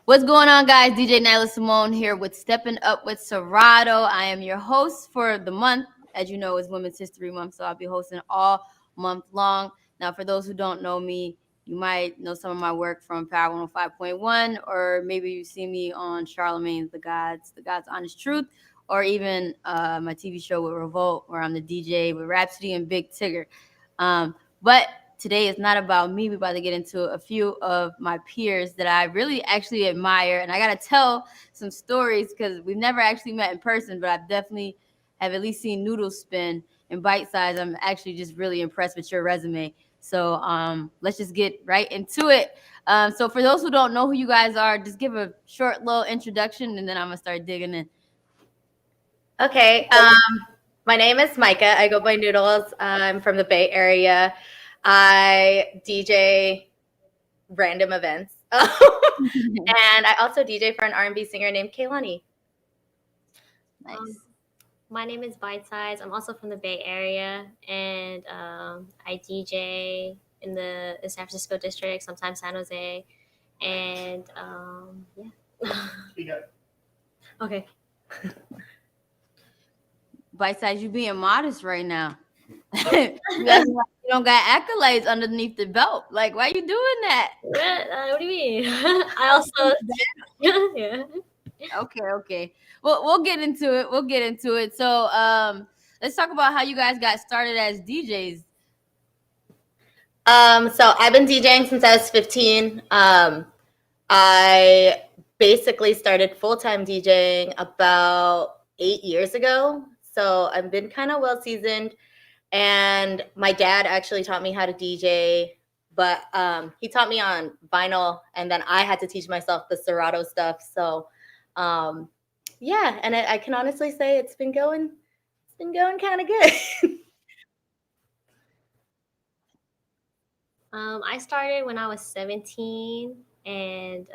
What's going on, guys? DJ Nyla Symone here with Stepping Up with Serato. I am your host for the month. As you know, it's Women's History Month, so I'll be hosting all month long. Now, for those who don't know me, you might know some of my work from Power 105.1, or maybe you see me on Charlemagne's The God's Honest Truth, or even my TV show with Revolt, where I'm the DJ with Rhapsody and Big Tigger. But today is not about me. We're about to get into a few of my peers that I really actually admire. And I got to tell some stories because we've never actually met in person, but I've definitely have at least seen Noodles spin in Bitesize. I'm actually just really impressed with your resume. So let's just get right into it. So for those who don't know who you guys are, just give a short little introduction and then I'm going to start digging in. Okay. My name is Micah. I go by Noodles. I'm from the Bay Area. I DJ random events. And I also DJ for an R&B singer named Kaylani. Nice. My name is Bitesize. I'm also from the Bay Area, and I DJ in the San Francisco district, sometimes San Jose, and yeah. Okay. Bitesize, you being modest right now. You don't got accolades underneath the belt. Like, why are you doing that? What do you mean? I also yeah. Okay. Well, we'll get into it. So let's talk about how you guys got started as DJs. So I've been DJing since I was 15. I basically started full-time DJing about 8 years ago. So I've been kind of well seasoned. And my dad actually taught me how to DJ, but he taught me on vinyl, and then I had to teach myself the Serato stuff. So yeah, and I can honestly say it's been going kind of good. I started when I was 17, and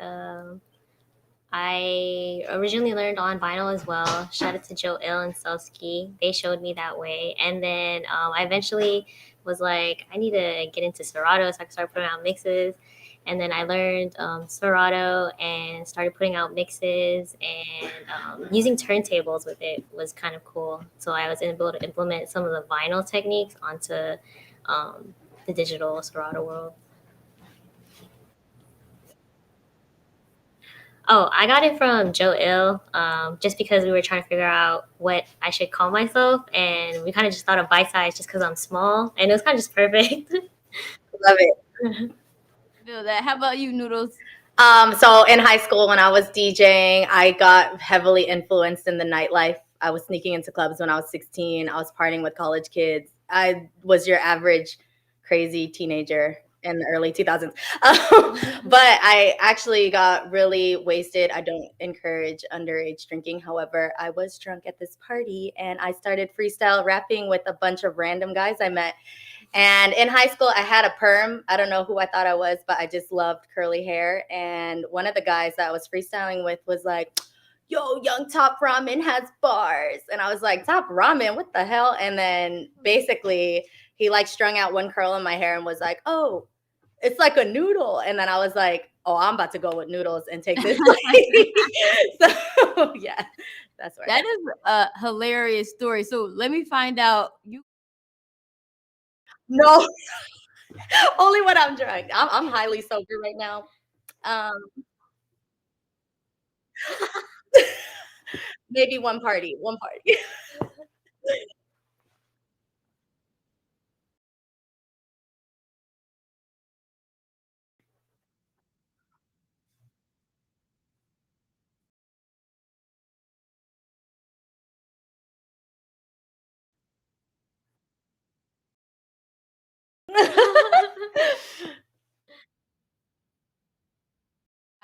I originally learned on vinyl as well. Shout out to Joe Ill and Selski. They showed me that way. And then I eventually was like, I need to get into Serato so I can start putting out mixes. And then I learned Serato and started putting out mixes, and using turntables with it was kind of cool. So I was able to implement some of the vinyl techniques onto the digital Serato world. Oh, I got it from Joe Ill, just because we were trying to figure out what I should call myself, and we kind of just thought of Bitesize just because I'm small, and it was kind of just perfect. Love it. Feel that. How about you, Noodles? So in high school when I was DJing, I got heavily influenced in the nightlife. I was sneaking into clubs when I was 16. I was partying with college kids. I was your average crazy teenager in the early 2000s. But I actually got really wasted. I don't encourage underage drinking. However, I was drunk at this party and I started freestyle rapping with a bunch of random guys I met. And in high school, I had a perm. I don't know who I thought I was, but I just loved curly hair. And one of the guys that I was freestyling with was like, yo, Young Top Ramen has bars. And I was like, Top Ramen, what the hell? And then basically he like strung out one curl in my hair and was like, oh, it's like a noodle. And then I was like, oh, I'm about to go with Noodles and take this. So yeah, that's right. That is a hilarious story. So let me find out. No, only when I'm drunk. I'm highly sober right now. Maybe one party.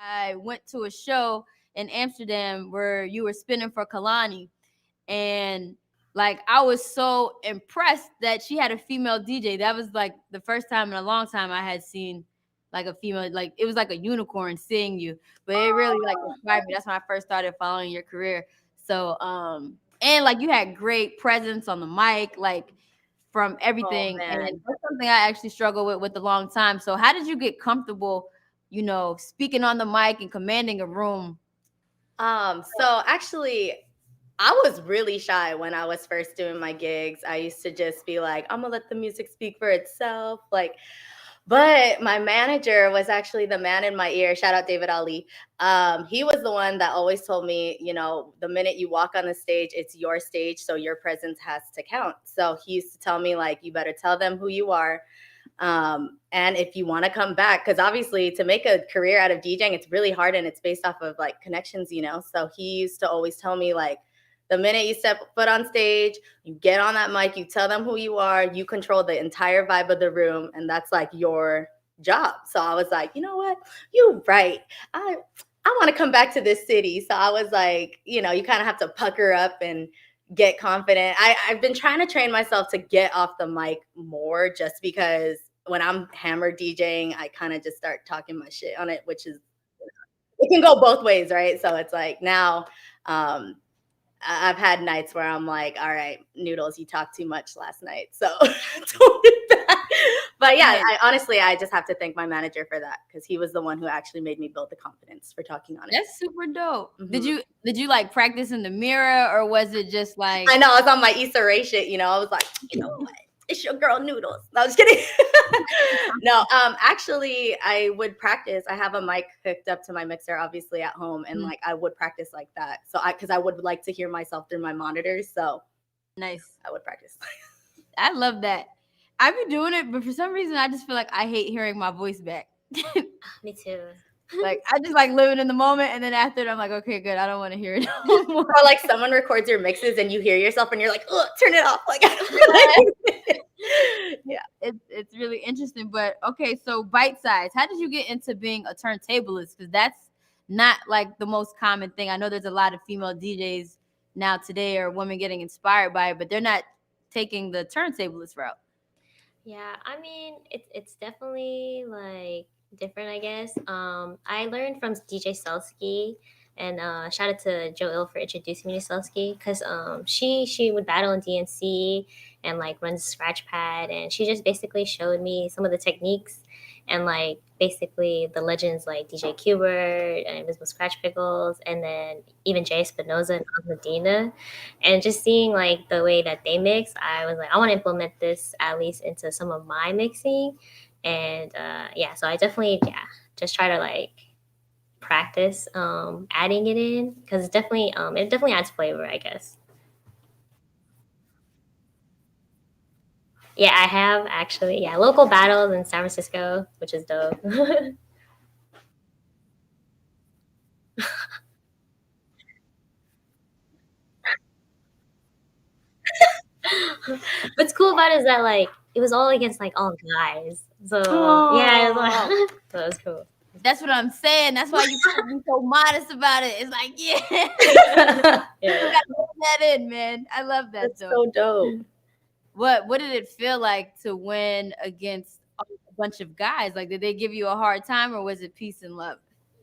I went to a show in Amsterdam where you were spinning for Kalani, and like I was so impressed that she had a female DJ. That was like the first time in a long time I had seen like a female, like it was like a unicorn seeing you. But it really like inspired me. That's when I first started following your career. So and like you had great presence on the mic, like from everything. Oh, and that's something I actually struggle with a long time. So how did you get comfortable speaking on the mic and commanding a room? So actually, I was really shy when I was first doing my gigs. I used to just be like, I'm gonna let the music speak for itself. But my manager was actually the man in my ear. Shout out David Ali. He was the one that always told me, the minute you walk on the stage, it's your stage, so your presence has to count. So he used to tell me, like, you better tell them who you are. And if you want to come back, because obviously to make a career out of DJing, it's really hard and it's based off of like connections, So he used to always tell me, like, the minute you step foot on stage, you get on that mic, you tell them who you are, you control the entire vibe of the room, and that's like your job. So I was like, you know what? You're right. I want to come back to this city. So I was like, you kind of have to pucker up and get confident. I've been trying to train myself to get off the mic more, just because when I'm hammered DJing, I kind of just start talking my shit on it, which is, it can go both ways, right? So it's like now, I've had nights where I'm like, all right, Noodles, you talked too much last night. So don't do that. But yeah, I just have to thank my manager for that, because he was the one who actually made me build the confidence for talking on it. That's super dope. Mm-hmm. Did you like practice in the mirror, or was it just like? I know, I was on my Issa Rae shit, I was like, you know what? It's your girl Noodles. No, I was kidding. No, actually, I would practice. I have a mic hooked up to my mixer, obviously, at home, and like I would practice like that. So because I would like to hear myself through my monitors. So nice. I would practice. I love that. I've been doing it, but for some reason, I just feel like I hate hearing my voice back. Me too. Like, I just like living in the moment, and then after it, I'm like, okay, good. I don't want to hear it no more. Or like someone records your mixes and you hear yourself and you're like, oh, turn it off. Like, I don't feel like yeah, it's really interesting. But okay, so Bitesize, how did you get into being a turntablist? Because that's not like the most common thing. I know there's a lot of female DJs now today, or women getting inspired by it, but they're not taking the turntablist route. Yeah, I mean, it's definitely like different, I guess. I learned from DJ Selsky, and shout out to Joe Ill for introducing me to Selsky, because she would battle in DNC and like runs scratch pad, and she just basically showed me some of the techniques and like basically the legends like DJ Qbert and Invisible Scratch Pickles, and then even Jay Spinoza and Medina, and just seeing like the way that they mix, I was like, I want to implement this at least into some of my mixing. And so I definitely just try to like practice adding it in, because it definitely adds flavor, I guess. Yeah, I have actually. Yeah, local battles in San Francisco, which is dope. What's cool about it is that like it was all against like all guys. So yeah, it was, like, so it was cool. That's what I'm saying. That's why you can't be so modest about it. It's like, yeah. You gotta put that in, man. I love that. That's so dope. What did it feel like to win against a bunch of guys? Like, did they give you a hard time, or was it peace and love?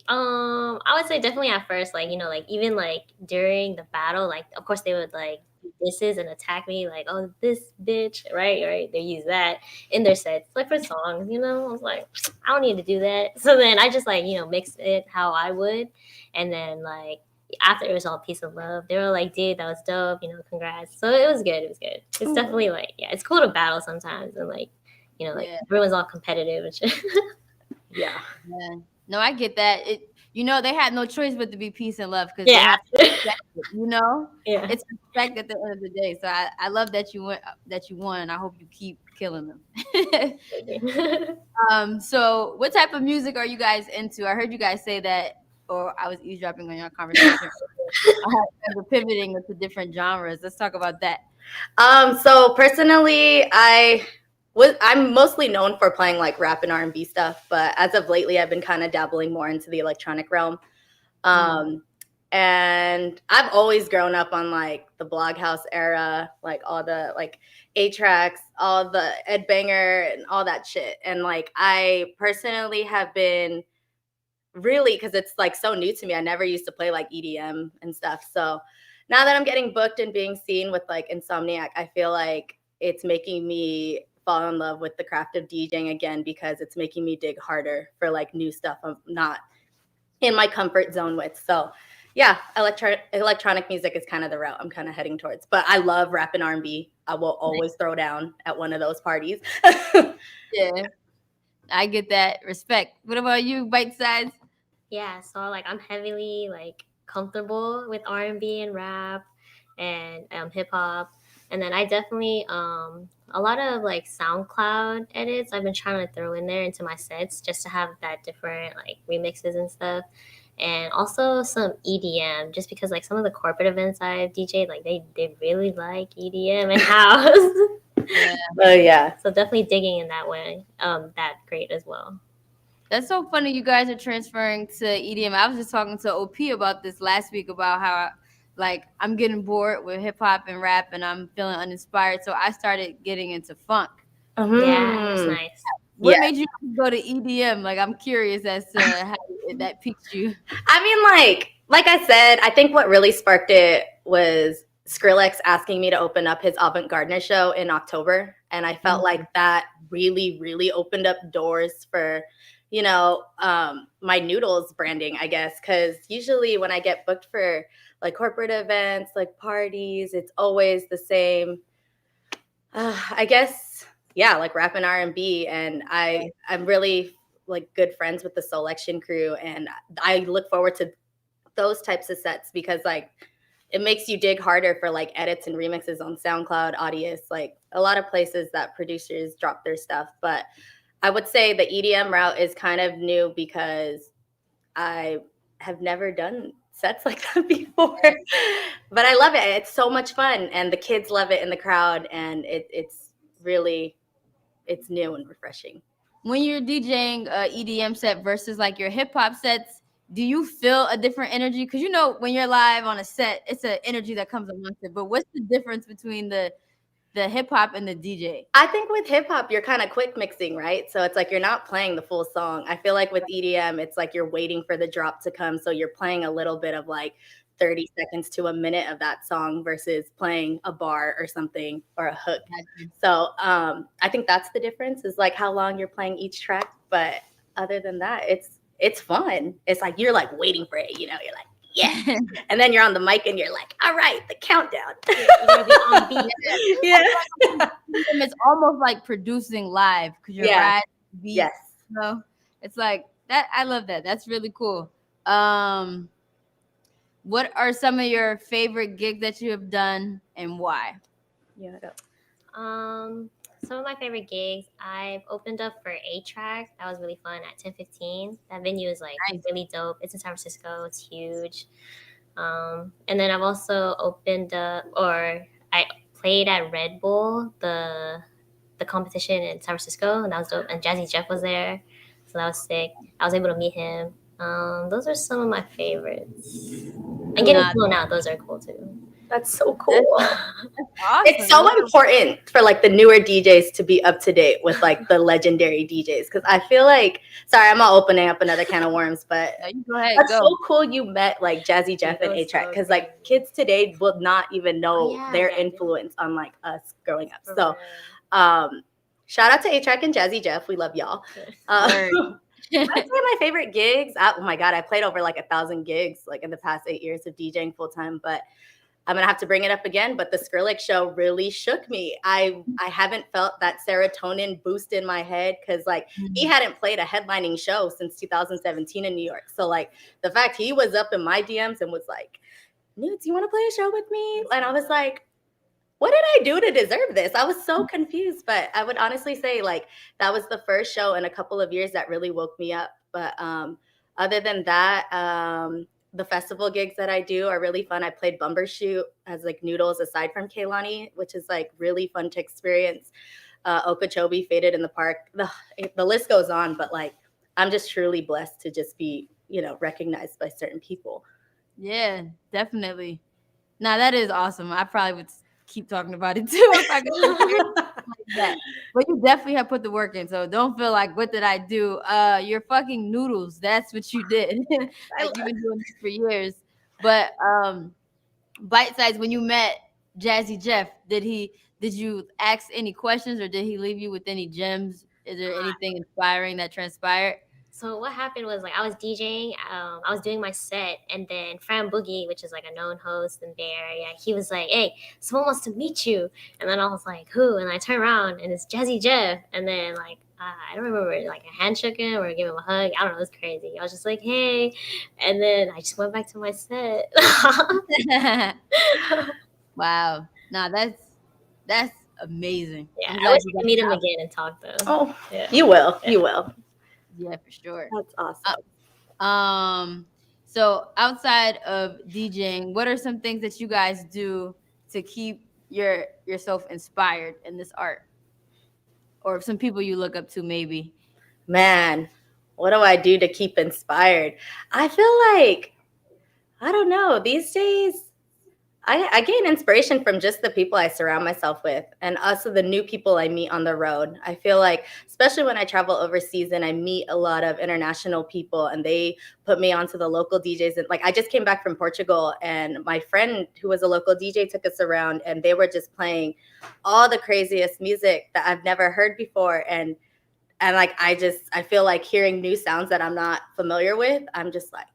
I would say definitely at first, like, like even like during the battle, like of course they would like do disses and attack me, like, oh, this bitch, right? They use that in their sets, like for songs, I was like, I don't need to do that. So then I just like, mix it how I would, and then like after it was all peace and love, they were like, dude, that was dope, congrats. So it was good. It's definitely like, it's cool to battle sometimes, and like, like everyone's all competitive and shit. Yeah. No, I get that. They had no choice but to be peace and love, because they have to respect it, Yeah. It's respect at the end of the day. So I love that you won, and I hope you keep killing them. So what type of music are you guys into? I heard you guys say that, or I was eavesdropping on your conversation. We're pivoting into different genres. Let's talk about that. So personally, I'm mostly known for playing like rap and R&B stuff, but as of lately, I've been kind of dabbling more into the electronic realm. And I've always grown up on like the Bloghouse era, like all the like 8-tracks, all the Ed Banger and all that shit. And like I personally have been really, because it's like so new to me, I never used to play like EDM and stuff. So now that I'm getting booked and being seen with like Insomniac, I feel like it's making me fall in love with the craft of DJing again because it's making me dig harder for like new stuff I'm not in my comfort zone with. So yeah, electronic music is kind of the route I'm kind of heading towards. But I love rap and R&B. I will always throw down at one of those parties. Yeah, I get that. Respect. What about you, Bite Size? Yeah, so like I'm heavily like comfortable with R&B and rap and hip hop, and then I definitely a lot of like SoundCloud edits I've been trying to throw in there into my sets just to have that different like remixes and stuff, and also some EDM just because like some of the corporate events I've DJed like they really like EDM and house. Yeah. Oh yeah. So definitely digging in that way, that great as well. That's so funny you guys are transferring to EDM. I was just talking to OP about this last week about how like I'm getting bored with hip hop and rap and I'm feeling uninspired. So I started getting into funk. Yeah, that's nice. What made you go to EDM? Like I'm curious as to how that piqued you. I mean, like I said, I think what really sparked it was Skrillex asking me to open up his avant-garde show in October. And I felt like that really, really opened up doors for, you know, my Noodles branding, I guess. Because usually when I get booked for like corporate events, like parties, it's always the same, I guess, yeah, like rap and R&B. And I'm really like good friends with the Selection crew. And I look forward to those types of sets because like it makes you dig harder for like edits and remixes on SoundCloud, Audius, like a lot of places that producers drop their stuff. But I would say the EDM route is kind of new because I have never done sets like that before. But I love it. It's so much fun and the kids love it in the crowd and it's really it's new and refreshing. When you're DJing a EDM set versus like your hip hop sets, do you feel a different energy? Because you know when you're live on a set, it's an energy that comes amongst it. But what's the difference between the hip hop and the DJ? I think with hip hop, you're kind of quick mixing, right? So it's like you're not playing the full song. I feel like with EDM, it's like you're waiting for the drop to come. So you're playing a little bit of like 30 seconds to a minute of that song versus playing a bar or something or a hook. So I think that's the difference is like how long you're playing each track. But other than that, it's fun. It's like you're like waiting for it, you know, you're like, yeah. And then you're on the mic and you're like, all right, the countdown. Yeah. It's almost like producing live because you're riding beats. Yes. You know? It's like that. I love that. That's really cool. What are some of your favorite gigs that you have done and why? Yeah. Some of my favorite gigs, I've opened up for A-Track. That was really fun at 1015. That venue is like really dope. It's in San Francisco. It's huge. And then I've also opened up, or I played at Red Bull, the competition in San Francisco, and that was dope. And Jazzy Jeff was there, so that was sick. I was able to meet him. Those are some of my favorites. And getting flown out, those are cool too. That's so cool. That's awesome. It's so important for like the newer DJs to be up to date with like the legendary DJs because I feel like, sorry, I'm not opening up another can of worms, but that's so cool you met like Jazzy Jeff and A-Track because like kids today will not even know their influence on like us growing up. So shout out to A-Track and Jazzy Jeff. We love y'all. I'd say my favorite gigs. Oh my God, I played over like 1,000 gigs like in the past 8 years of DJing full time, but I'm going to have to bring it up again, but the Skrillex show really shook me. I haven't felt that serotonin boost in my head because, like, he hadn't played a headlining show since 2017 in New York. So, like, the fact he was up in my DMs and was like, Nudes, you want to play a show with me? And I was like, what did I do to deserve this? I was so confused, but I would honestly say, like, that was the first show in a couple of years that really woke me up. But other than that, the festival gigs that I do are really fun. I played Bumbershoot as like Noodles aside from Kehlani, which is like really fun to experience. Okeechobee, Faded in the Park. The list goes on, but like I'm just truly blessed to just be, you know, recognized by certain people. Yeah, definitely. Now that is awesome. I probably would keep talking about it too if I could like that. But you definitely have put the work in, so don't feel like what did I do? You're fucking Noodles. That's what you did. Like you've been doing this for years. But Bite Size, when you met Jazzy Jeff, did you ask any questions, or did he leave you with any gems? Is there anything inspiring that transpired? So what happened was like I was DJing, I was doing my set, and then Fran Boogie, which is like a known host in the Bay Area, he was like, "Hey, someone wants to meet you," and then I was like, "Who?" And I turn around and it's Jazzy Jeff, and then like I don't remember like a handshake him or give him a hug. I don't know, it was crazy. I was just like, "Hey," and then I just went back to my set. Wow, nah, that's amazing. Yeah, I'm I glad wish you I got could meet the him opportunity. again and talk though. Oh, Yeah. you will. You will. Yeah, for sure. That's awesome. So outside of DJing, what are some things that you guys do to keep yourself inspired in this art, or some people you look up to, maybe? Man, what do I do to keep inspired? I feel like, I don't know, these days I gain inspiration from just the people I surround myself with, and also the new people I meet on the road. I feel like, especially when I travel overseas and I meet a lot of international people and they put me onto the local DJs. And like, I just came back from Portugal, and my friend who was a local DJ took us around, and they were just playing all the craziest music that I've never heard before. And like, I feel like hearing new sounds that I'm not familiar with, I'm just like,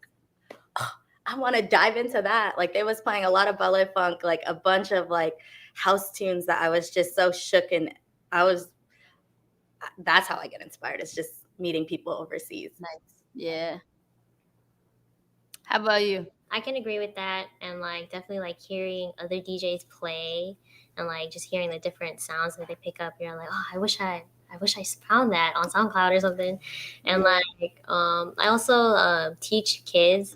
I want to dive into that. Like, they was playing a lot of ballet funk, like a bunch of like house tunes that I was just so shook. And that's how I get inspired. It's just meeting people overseas. Nice. Yeah. How about you? I can agree with that, and like definitely like hearing other DJs play and like just hearing the different sounds that they pick up. You're like, oh, I wish I found that on SoundCloud or something. And like I also teach kids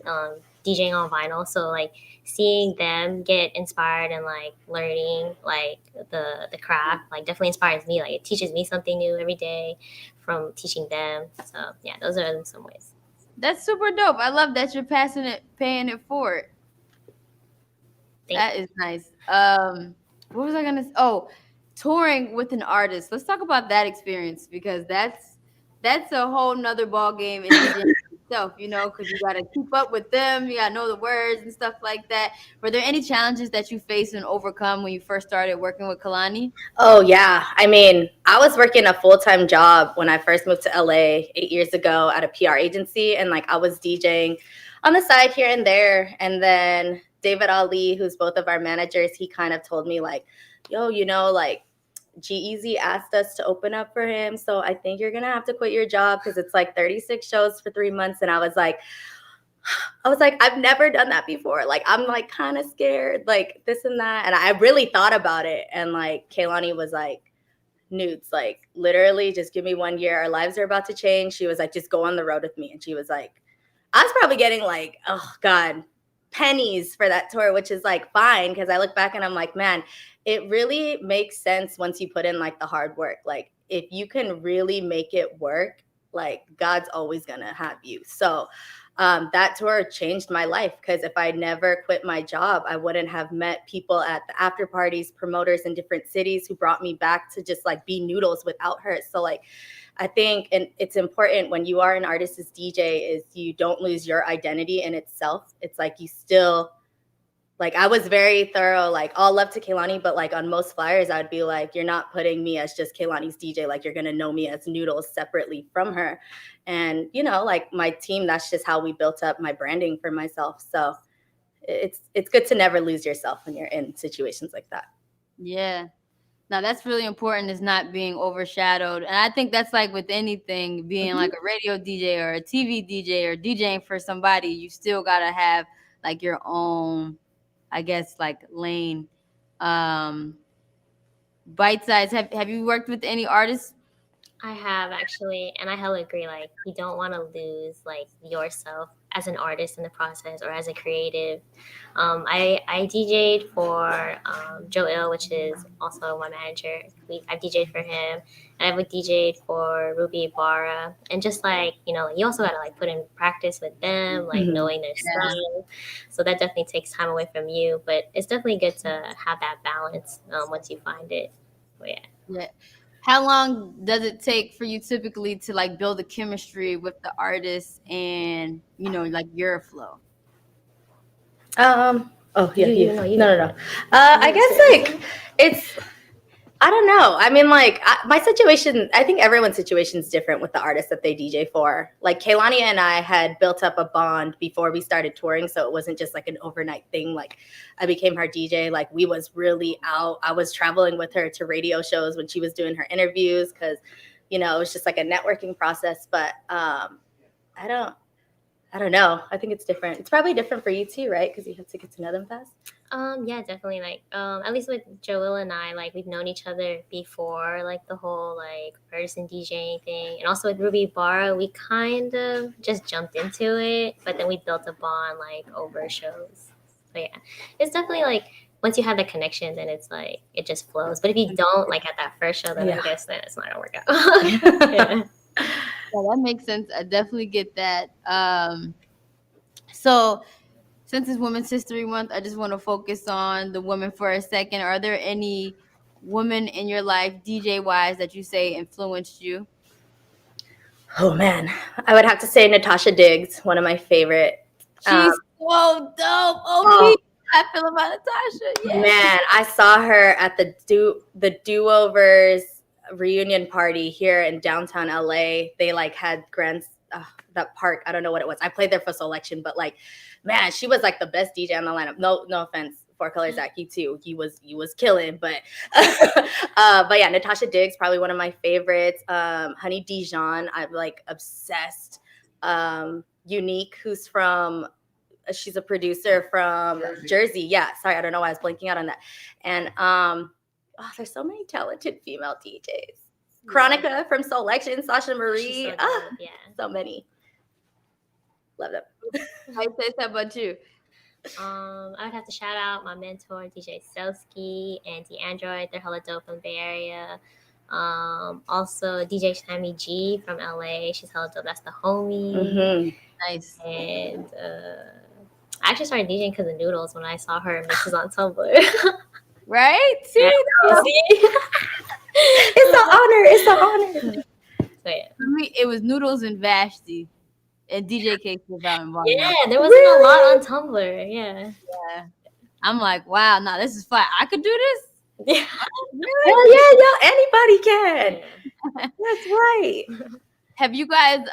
DJing on vinyl, so like seeing them get inspired and like learning like the craft like definitely inspires me. Like it teaches me something new every day from teaching them. So yeah, those are some ways. That's super dope. I love that you're paying it forward. That is nice. What was I gonna say? Oh, touring with an artist. Let's talk about that experience, because that's a whole nother ball game in DJing itself, because you gotta keep up with them, you gotta know the words and stuff like that. Were there any challenges that you faced and overcome when you first started working with Kalani? Oh, yeah. I mean, I was working a full-time job when I first moved to LA 8 years ago at a PR agency. And like, I was DJing on the side here and there. And then David Ali, who's both of our managers, he kind of told me like, yo, like G-Eazy asked us to open up for him. So I think you're going to have to quit your job because it's like 36 shows for 3 months. And I was like, I've never done that before. Like, I'm like kind of scared, like this and that. And I really thought about it. And like, Kaylani was like, Nudes, like literally just give me 1 year. Our lives are about to change. She was like, just go on the road with me. And she was like, I was probably getting like, oh God, pennies for that tour, which is like fine. Cause I look back and I'm like, man, it really makes sense once you put in like the hard work. Like if you can really make it work, like God's always gonna have you. So that tour changed my life, because if I never quit my job, I wouldn't have met people at the after parties, promoters in different cities who brought me back to just like be Noodles without her. So like, I think, and it's important when you are an artist as DJ, is you don't lose your identity in itself. It's like you still, like I was very thorough, like all love to Kaylani, but like on most flyers, I would be like, you're not putting me as just Kaylani's DJ. Like you're going to know me as Noodles separately from her. And, like my team, that's just how we built up my branding for myself. So it's good to never lose yourself when you're in situations like that. Yeah. Now that's really important, is not being overshadowed. And I think that's like with anything, being like a radio DJ or a TV DJ or DJing for somebody, you still got to have like your own, I guess, like lane. Bitesize, have you worked with any artists? I have actually, and I hella agree. Like, you don't want to lose like yourself as an artist in the process or as a creative. I DJ'd for Joe Ill, which is also my manager. I've DJ'd for him, and I've DJ'd for Ruby Ibarra, and just like you also gotta like put in practice with them, like knowing their style. So that definitely takes time away from you, but it's definitely good to have that balance once you find it. But Yeah. How long does it take for you typically to like build a chemistry with the artist and like your flow? Oh yeah, You no. I guess like it's. I don't know. I mean, like my situation. I think everyone's situation is different with the artists that they DJ for. Like Kaylani and I had built up a bond before we started touring, so it wasn't just like an overnight thing. Like I became her DJ. Like we was really out. I was traveling with her to radio shows when she was doing her interviews because, it was just like a networking process. But I don't know. I think it's different. It's probably different for you too, right? Because you have to get to know them fast. Yeah, definitely. Like, at least with Joel and I, like, we've known each other before, like, the whole, like, person DJing thing. And also with Ruby Barra, we kind of just jumped into it, but then we built a bond, like, over shows. So, yeah, it's definitely, like, once you have the connection, then it's, like, it just flows. But if you don't, like, at that first show, then I guess then it's not going to work out. Yeah, that makes sense. I definitely get that. So since it's Women's History Month, I just want to focus on the women for a second. Are there any women in your life, DJ wise, that you say influenced you? Oh man, I would have to say Natasha Diggs, one of my favorite. She's so dope. OP. I feel about Natasha. Yeah. Man, I saw her at the Do-Overs reunion party here in downtown LA. They like had that park. I don't know what it was. I played there for Selection, but like, man, she was like the best DJ on the lineup. No offense, Four Colors Zach, you too. He was killing, but but yeah, Natasha Diggs, probably one of my favorites. Honey Dijon, I'm like obsessed. Unique, who's from. She's a producer from Jersey. Yeah, sorry, I don't know why I was blanking out on that. And there's so many talented female DJs. Chronica from Selection, Sasha Marie. So many. Love them. I say that about you. I would have to shout out my mentor, DJ Selsky and DeAndroid. They're hella dope in Bay Area. Also DJ Sammy G from LA. She's hella dope. That's the homie. Mm-hmm. Nice. And I actually started DJing because of Noodles when I saw her mixes on Tumblr. Right? See? It's an honor. So yeah. For me, it was Noodles and Vashti. And DJ K was out involved. Yeah, there wasn't a lot on Tumblr. Yeah. I'm like, wow, this is fun. I could do this? Yeah. Hell yeah, anybody can. That's right. Have you guys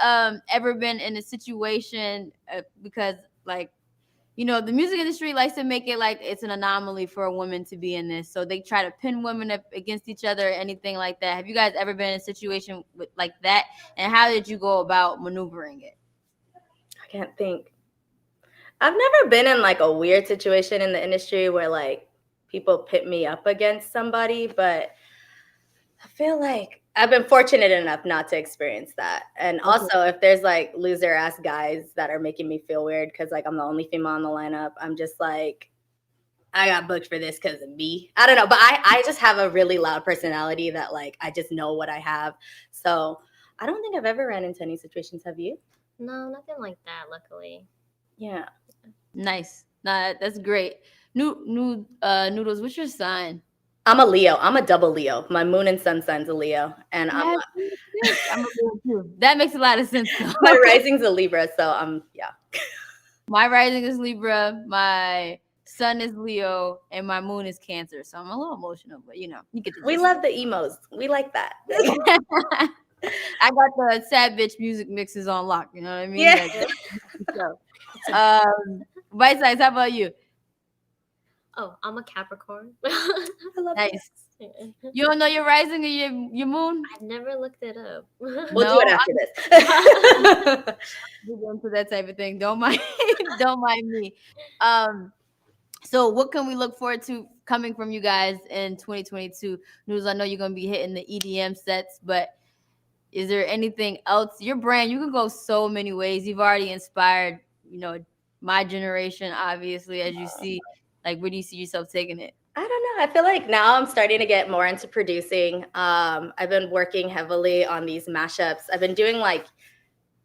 ever been in a situation because like, the music industry likes to make it like it's an anomaly for a woman to be in this. So they try to pin women up against each other or anything like that. Have you guys ever been in a situation like that? And how did you go about maneuvering it? I can't think. I've never been in like a weird situation in the industry where like people pit me up against somebody, but I feel like I've been fortunate enough not to experience that. And also, if there's like loser ass guys that are making me feel weird because like I'm the only female on the lineup, I'm just like, I got booked for this because of me. I don't know, but I just have a really loud personality that like I just know what I have. So I don't think I've ever ran into any situations. Have you? No, nothing like that, luckily. Yeah. Nice. That's great. Noodles, what's your sign? I'm a Leo. I'm a double Leo. My moon and sun sign's a Leo. And I'm a Leo too. That makes a lot of sense. My rising's a Libra, so yeah. My rising is Libra, my sun is Leo, and my moon is Cancer. So I'm a little emotional, but you get We love the emos. We like that. I got the sad bitch music mixes on lock, you know what I mean? Yeah. Bitesize, how about you? Oh, I'm a Capricorn. I love nice. You don't know your rising or your moon? I've never looked it up. We'll do it after this. We'll go into that type of thing. Don't mind me. So what can we look forward to coming from you guys in 2022? Noodles, I know you're gonna be hitting the EDM sets, but is there anything else? Your brand, you can go so many ways. You've already inspired, my generation, obviously, as you see. Like, where do you see yourself taking it? I don't know. I feel like now I'm starting to get more into producing. I've been working heavily on these mashups. I've been doing like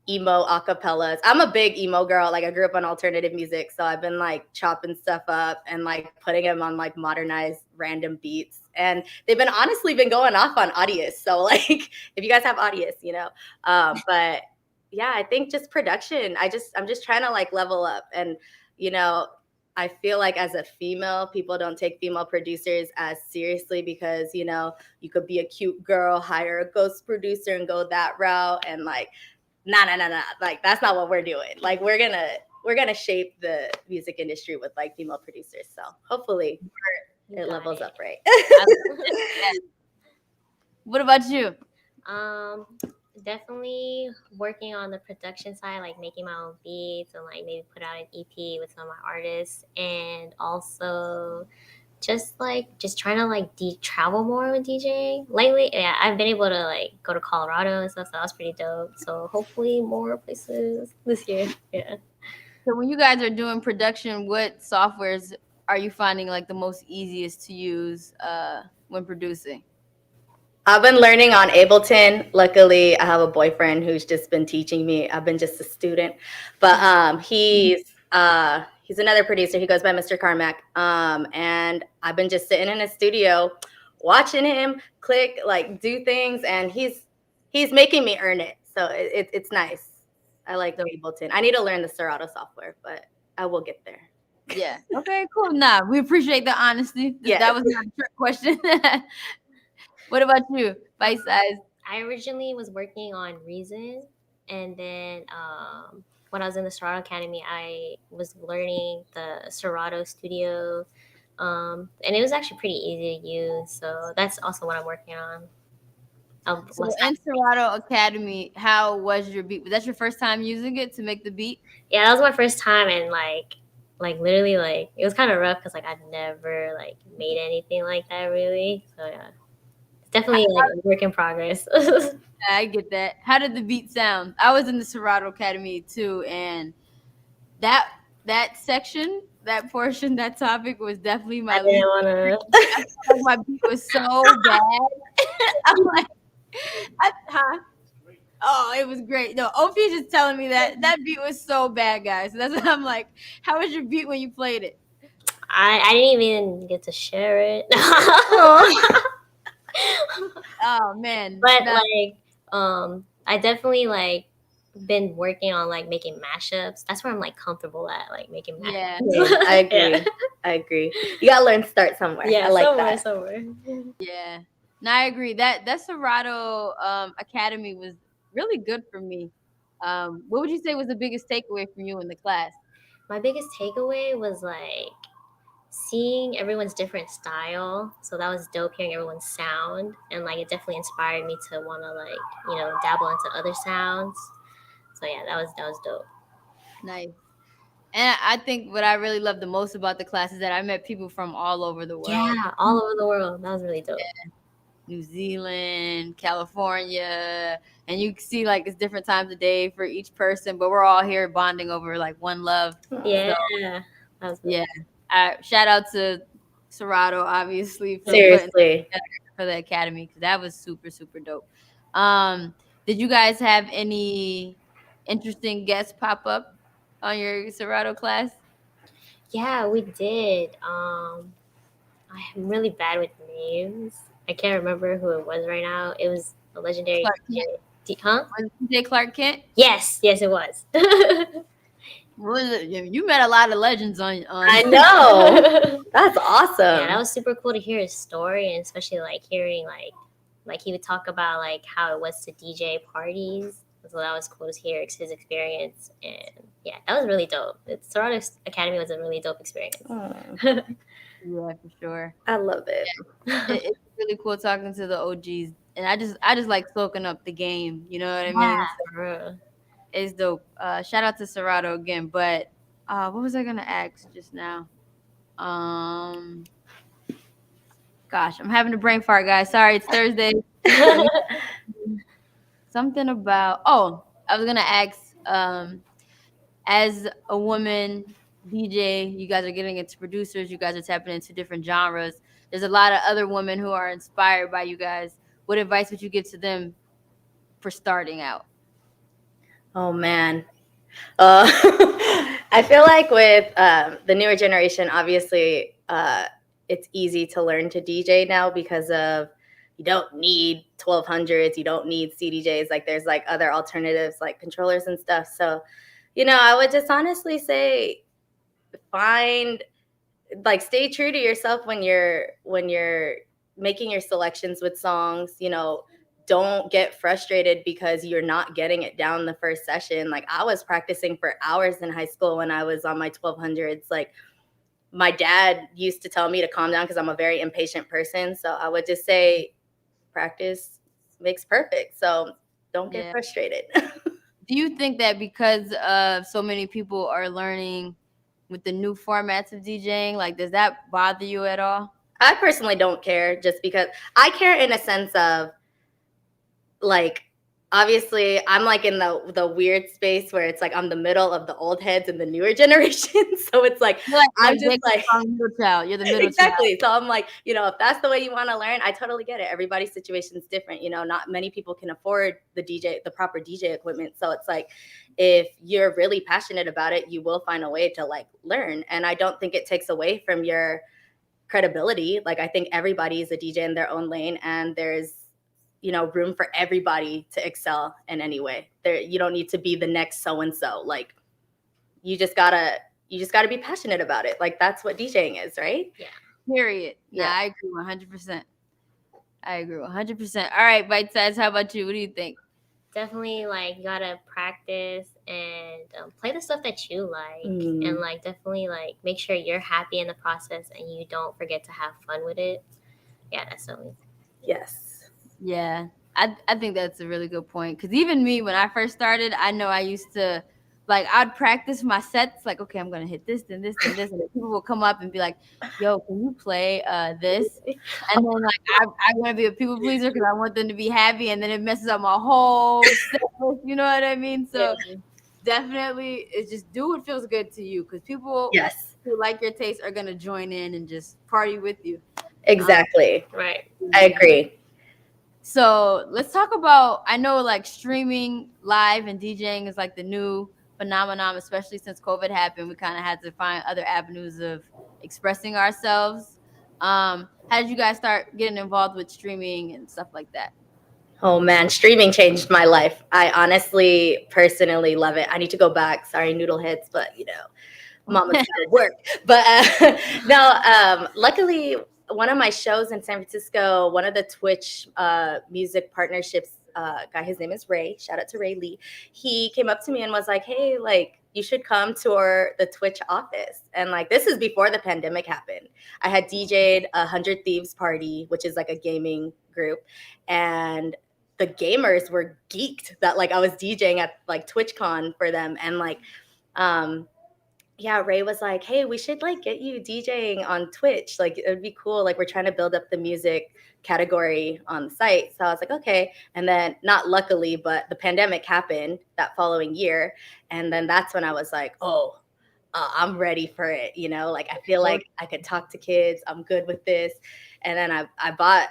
emo acapellas. I'm a big emo girl. Like I grew up on alternative music. So I've been like chopping stuff up and like putting them on like modernized random beats. And they've been honestly been going off on Audius. So like if you guys have Audius, but yeah, I think just production. I'm just trying to like level up and, I feel like as a female, people don't take female producers as seriously because, you know, you could be a cute girl, hire a ghost producer and go that route. And like, nah. Like, that's not what we're doing. Like, we're gonna shape the music industry with like female producers. So hopefully it levels up right. What about you? Definitely working on the production side, like making my own beats and like maybe put out an EP with some of my artists, and also just trying to like travel more with DJing. Lately, yeah, I've been able to like go to Colorado and stuff, so that was pretty dope. So hopefully more places this year. Yeah. So when you guys are doing production, what softwares are you finding like the most easiest to use when producing? I've been learning on Ableton. Luckily, I have a boyfriend who's just been teaching me. I've been just a student, but he's another producer. He goes by Mr. Carmack, and I've been just sitting in a studio, watching him click, like do things, and he's making me earn it. So it's nice. I like Ableton. I need to learn the Serato software, but I will get there. Yeah. Okay, cool. Nah, we appreciate the honesty. Yes. That was not a trick question. What about you, Bitesize? I originally was working on Reason, and then when I was in the Serato Academy, I was learning the Serato Studio, and it was actually pretty easy to use. So that's also what I'm working on. So in Serato Academy, how was your beat? Was that your first time using it to make the beat? Yeah, that was my first time, and like literally like it was kind of rough because like I'd never like made anything like that really. So yeah, it's definitely like a work in progress. I get that. How did the beat sound? I was in the Serato Academy too, and that section, that portion, that topic was definitely my least. My beat was so bad. I'm like, oh, it was great. No, OP is just telling me that beat was so bad, guys. So that's what I'm like. How was your beat when you played it? I didn't even get to share it. Oh man. But like I definitely like been working on like making mashups. That's where I'm like comfortable at, like making mashups. Yeah. I agree. Yeah. I agree. You gotta learn to start somewhere. Yeah, I like somewhere. Yeah. No, I agree. That Serato Academy was really good for me. What would you say was the biggest takeaway from you in the class? My biggest takeaway was like seeing everyone's different style. So that was dope, hearing everyone's sound, and like it definitely inspired me to want to like, you know, dabble into other sounds. So yeah, that was dope. Nice. And I think what I really love the most about the class is that I met people from all over the world. Yeah, all over the world. That was really dope. Yeah. New Zealand, California, and you see like it's different times of day for each person, but we're all here bonding over like one love. Yeah. So, yeah. Shout out to Serato, obviously, for the academy, because that was super, super dope. Did you guys have any interesting guests pop up on your Serato class? Yeah, we did. I'm really bad with names. I can't remember who it was right now. It was a legendary Was it DJ Clark Kent? Yes, it was. You met a lot of legends on I know. That's awesome. Yeah, that was super cool to hear his story, and especially like hearing like he would talk about like how it was to DJ parties. So that was cool to hear his experience, and yeah, that was really dope. Serato Academy was a really dope experience. Yeah, for sure. I love it. It's really cool talking to the OGs, and I just like soaking up the game. You know what I mean? So, it's dope. Shout out to Serato again. But what was I gonna ask just now? Gosh, I'm having a brain fart, guys. Sorry, it's Thursday. Something about I was gonna ask. As a woman DJ, you guys are getting into producers. You guys are tapping into different genres. There's a lot of other women who are inspired by you guys. What advice would you give to them for starting out? Oh man, I feel like with the newer generation, obviously, it's easy to learn to DJ now because of you don't need 1200s, you don't need CDJs. Like there's like other alternatives like controllers and stuff. So, you know, I would just honestly say stay true to yourself when you're making your selections with songs. Don't get frustrated because you're not getting it down the first session. Like, I was practicing for hours in high school when I was on my 1200s. Like, my dad used to tell me to calm down because I'm a very impatient person. So I would just say, practice makes perfect. So don't get frustrated. Do you think that because so many people are learning with the new formats of DJing, like, does that bother you at all? I personally don't care, just because I care in a sense of, like, obviously I'm like in the weird space where it's like I'm the middle of the old heads and the newer generation. So it's like, You're like I'm just like middle child. You're the middle exactly. So I'm like, if that's the way you want to learn, I totally get it. Everybody's situation is different. Not many people can afford the proper DJ equipment. So it's like, if you're really passionate about it, you will find a way to like learn. And I don't think it takes away from your credibility. Like, I think everybody is a DJ in their own lane, and there's room for everybody to excel in any way. You don't need to be the next so and so. Like, you just gotta be passionate about it. Like, that's what DJing is, right? Yeah. Period. Yeah, I agree 100%. I agree 100%. All right, Bitesize, how about you? What do you think? Definitely, like, you gotta practice and play the stuff that you like, and like definitely like make sure you're happy in the process and you don't forget to have fun with it. Yeah, that's so. Yes. Yeah, I think that's a really good point, because even me, when I first started, I know I used to, like, I'd practice my sets, like, okay, I'm gonna hit this, then this, then this, and people will come up and be like, yo, can you play this? And then, like, I want to be a people pleaser because I want them to be happy, and then it messes up my whole set list, you know what I mean? So definitely, it's just do what feels good to you, because people who like your taste are gonna join in and just party with you. Exactly. Right. I agree. So let's talk about, I know like streaming live and DJing is like the new phenomenon, especially since COVID happened. We kind of had to find other avenues of expressing ourselves. How did you guys start getting involved with streaming and stuff like that? Oh man, streaming changed my life. I honestly, personally love it. I need to go back. Sorry, noodle heads, but mama's gotta work. But luckily, one of my shows in San Francisco, one of the Twitch music partnerships guy, his name is Ray. Shout out to Ray Lee. He came up to me and was like, "Hey, like, you should come tour the Twitch office." And like, this is before the pandemic happened. I had DJ'd 100 Thieves Party, which is like a gaming group, and the gamers were geeked that like I was DJing at like TwitchCon for them. And like, Ray was like, "Hey, we should like get you DJing on Twitch. Like, it would be cool. Like, we're trying to build up the music category on the site." So I was like, okay. And then, not luckily, but the pandemic happened that following year. And then that's when I was like, oh, I'm ready for it. Like, I feel like I could talk to kids. I'm good with this. And then I bought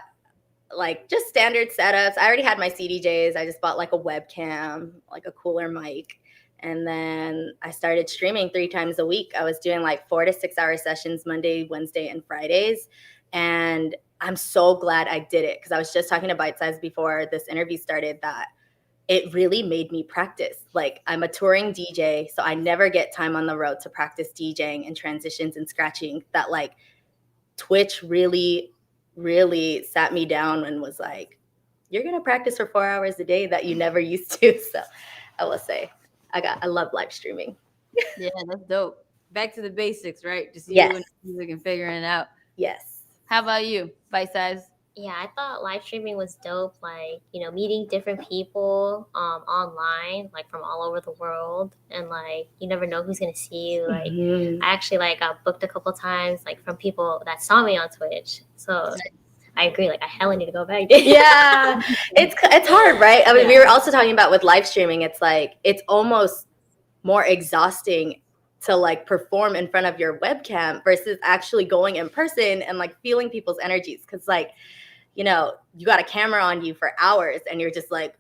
like just standard setups. I already had my CDJs. I just bought like a webcam, like a cooler mic. And then I started streaming 3 times a week. I was doing like 4 to 6 hour sessions Monday, Wednesday, and Fridays. And I'm so glad I did it, because I was just talking to Bitesize before this interview started that it really made me practice. Like, I'm a touring DJ, so I never get time on the road to practice DJing and transitions and scratching. That like Twitch really sat me down and was like, you're going to practice for 4 hours a day that you never used to. So I will say, I love live streaming. Yeah, that's dope. Back to the basics, right? Just Yes. you and music and figuring it out. Yes. How about you, Bitesize? Yeah, I thought live streaming was dope. Like, meeting different people online, like from all over the world, and like you never know who's gonna see you. Like, I actually like got booked a couple times, like from people that saw me on Twitch. So I agree. Like, I hella need to go back. Yeah, it's hard, right? I mean, we were also talking about with live streaming. It's like it's almost more exhausting to like perform in front of your webcam versus actually going in person and like feeling people's energies, because like, you got a camera on you for hours and you're just like,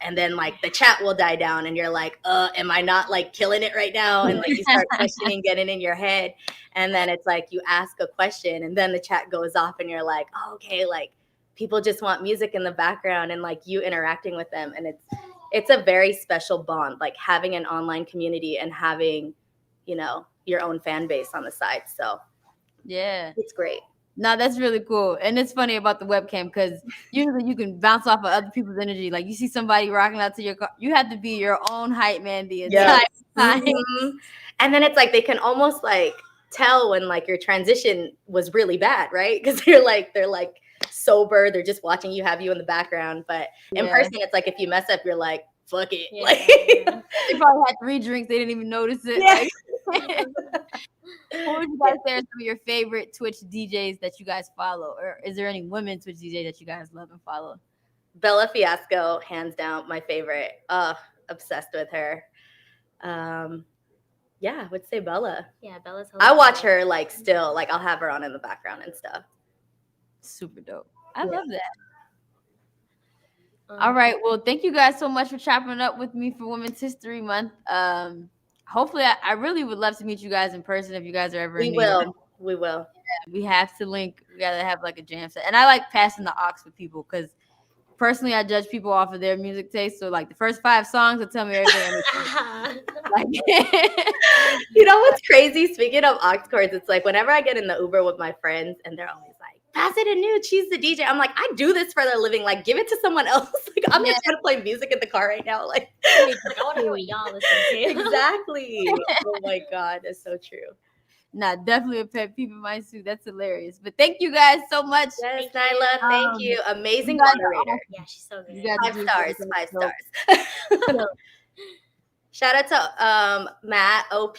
and then like the chat will die down and you're like, am I not like killing it right now? And like you start questioning, getting in your head. And then it's like you ask a question and then the chat goes off and you're like, oh, okay, like people just want music in the background and like you interacting with them. And it's a very special bond, like having an online community and having, you your own fan base on the side. So Yeah. it's great. No, that's really cool. And it's funny about the webcam because usually you can bounce off of other people's energy. Like you see somebody rocking out to your car, you have to be your own hype man the entire time. Mm-hmm. And then it's like they can almost like tell when like your transition was really bad, right? Because they're like sober, they're just watching you, have you in the background. But in person, it's like if you mess up, you're like, fuck it. Yeah, Like yeah. They probably had 3 drinks, they didn't even notice it. Yeah. Like, what would you guys say are some of your favorite Twitch DJs that you guys follow? Or is there any women Twitch DJs that you guys love and follow? Bella Fiasco, hands down, my favorite. Obsessed with her. Yeah, I would say Bella. Yeah, Bella's. I watch her like still, like I'll have her on in the background and stuff. Super dope. I love that. All right. Well, thank you guys so much for chopping up with me for Women's History Month. Hopefully, I really would love to meet you guys in person if you guys are ever in New York. We will. Yeah, we have to link. We gotta have like a jam set. And I like passing the aux with people because personally, I judge people off of their music taste. So like the first 5 songs will tell me everything. Like, you know what's crazy? Speaking of aux chords, it's like whenever I get in the Uber with my friends and they're always like, pass it to Nude, she's the DJ. I'm like, I do this for their living. Like, give it to someone else. Like, I'm just trying to play music in the car right now. Like, I want to hear what y'all listen to. Exactly. Oh my God, that's so true. Nah, definitely a pet peeve in my suit. That's hilarious. But thank you guys so much. Yes, Nyla, thank you. Amazing moderator. Yeah, she's so good. 5 stars, 5 stars. Shout out to Matt, OP,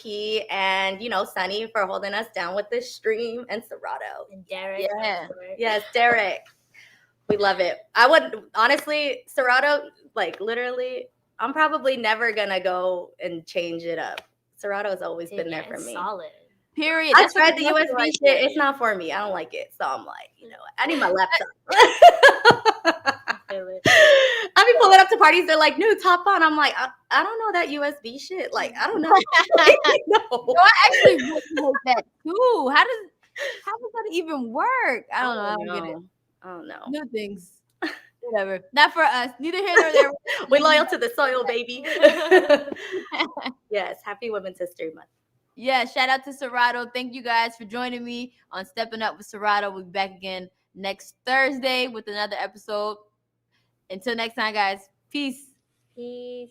and Sunny for holding us down with this stream, and Serato. And Derek. Yeah. Yes, Derek. We love it. I would honestly, Serato, like literally, I'm probably never gonna go and change it up. Serato has always been there for me. Solid. Period. I tried the USB shit. It's not for me. I don't like it. So I'm like, I need my laptop. I be pulling up to parties. They're like, "New top on." I'm like, I don't know that USB shit. Like, I don't know. No, I actually really like that too. How does that even work? I don't know. I don't get it. I don't know. New things. Whatever. Not for us. Neither here nor there. We're loyal to the soil, baby. Yes. Happy Women's History Month. Yeah. Shout out to Serato. Thank you guys for joining me on Stepping Up with Serato. We'll be back again next Thursday with another episode. Until next time, guys. Peace. Peace.